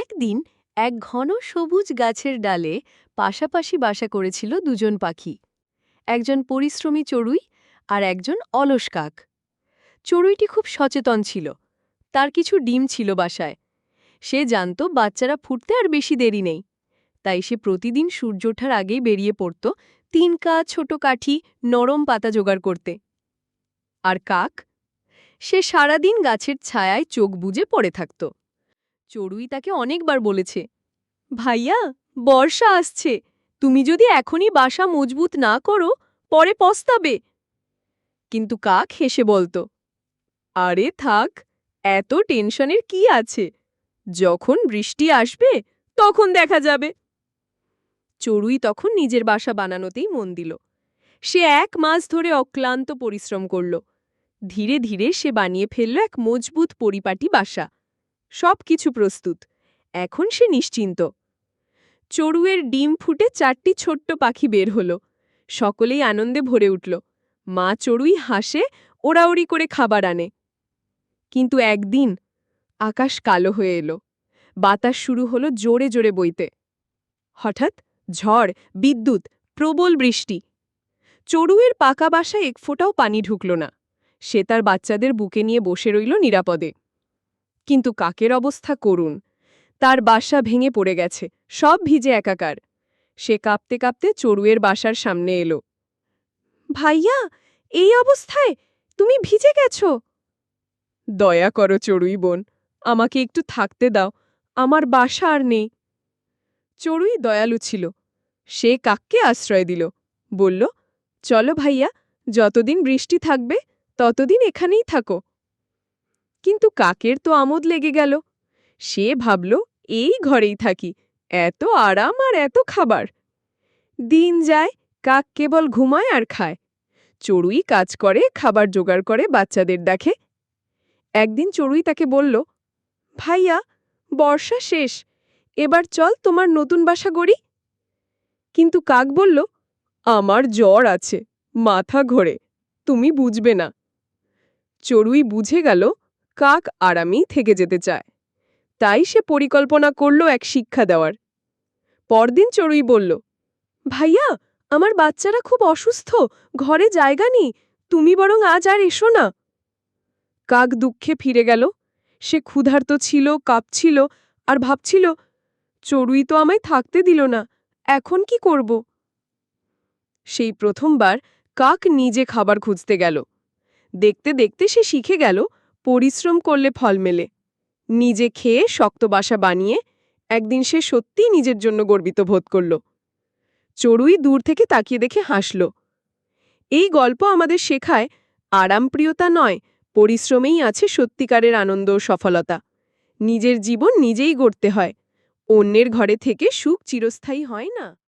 একদিন এক ঘন সবুজ গাছের ডালে পাশাপাশি বাসা করেছিল দুজন পাখি, একজন পরিশ্রমী চড়ুই আর একজন অলস কাক। চড়ুইটি খুব সচেতন ছিল, তার কিছু ডিম ছিল বাসায়। সে জানত বাচ্চারা ফুটতে আর বেশি দেরি নেই, তাই সে প্রতিদিন সূর্য ওঠার আগেই বেরিয়ে পড়ত তিনকা ছোট কাঠি নরম পাতা জোগাড় করতে। আর কাক, সে সারাদিন গাছের ছায়ায় চোখ বুজে পড়ে থাকত। চড়ুই তাকে অনেকবার বলেছে, ভাইয়া, বর্ষা আসছে, তুমি যদি এখনই বাসা মজবুত না করো পরে পস্তাবে। কিন্তু কাক হেসে বলতো, আরে থাক, এত টেনশনের কি আছে, যখন বৃষ্টি আসবে তখন দেখা যাবে। চড়ুই তখন নিজের বাসা বানানোতেই মন দিল। সে 1 মাস ধরে অক্লান্ত পরিশ্রম করল। ধীরে ধীরে সে বানিয়ে ফেলল এক মজবুত পরিপাটি বাসা। সব কিছু প্রস্তুত, এখন সে নিশ্চিন্ত। চড়ুইয়ের ডিম ফুটে 4টি ছোট্ট পাখি বের হল। সকলেই আনন্দে ভরে উঠল। মা চড়ুই হাসে, ওড়াউড়ি করে খাবার আনে। কিন্তু একদিন আকাশ কালো হয়ে এলো। বাতাস শুরু হলো জোরে জোরে বইতে। হঠাৎ ঝড়, বিদ্যুৎ, প্রবল বৃষ্টি। চড়ুইয়ের পাকা বাসায় এক ফোঁটাও পানি ঢুকল না। সে তার বাচ্চাদের বুকে নিয়ে বসে রইল নিরাপদে। কিন্তু কাকের অবস্থা করুণ। তার বাসা ভেঙে পড়ে গেছে, সব ভিজে একাকার। সে কাঁপতে কাঁপতে চড়ুইয়ের বাসার সামনে এলো। ভাইয়া, এই অবস্থায় তুমি ভিজে গেছো? দয়া করো চড়ুই বোন, আমাকে একটু থাকতে দাও, আমার বাসা আর নেই। চড়ুই দয়ালু ছিল। সে কাককে আশ্রয় দিল, বলল, চলো ভাইয়া, যতদিন বৃষ্টি থাকবে ততদিন এখানেই থাকো। কিন্তু কাকের তো আমোদ লেগে গেল। সে ভাবল, এই ঘরেই থাকি, এত আরাম আর এত খাবার। দিন যায়, কাক কেবল ঘুমায় আর খায়। চড়ুই কাজ করে, খাবার জোগাড় করে, বাচ্চাদের দেখে। একদিন চড়ুই তাকে বলল, ভাইয়া, বর্ষা শেষ, এবার চল তোমার নতুন বাসা গড়ি। কিন্তু কাক বলল, আমার জ্বর আছে, মাথা ঘোরে, তুমি বুঝবে না। চড়ুই বুঝে গেল কাক আরামেই থেকে যেতে চায়। তাই সে পরিকল্পনা করল এক শিক্ষা দেওয়ার। পরদিন চড়ুই বলল, ভাইয়া, আমার বাচ্চারা খুব অসুস্থ, ঘরে জায়গা নেই, তুমি বরং আজ আর এসো না। কাক দুঃখে ফিরে গেল। সে ক্ষুধার্ত ছিল, কাঁপছিল আর ভাবছিল, চড়ুই তো আমায় থাকতে দিল না, এখন কি করব? সেই প্রথমবার কাক নিজে খাবার খুঁজতে গেল। দেখতে দেখতে সে শিখে গেল, পরিশ্রম করলে ফল মেলে। নিজে খেয়ে শক্ত বাসা বানিয়ে একদিন সে সত্যিই নিজের জন্য গর্বিত বোধ করল। চড়ুই দূর থেকে তাকিয়ে দেখে হাসল। এই গল্প আমাদের শেখায়, আরামপ্রিয়তা নয়, পরিশ্রমেই আছে সত্যিকারের আনন্দ ও সফলতা। নিজের জীবন নিজেই গড়তে হয়, অন্যের ঘরে থেকে সুখ চিরস্থায়ী হয় না।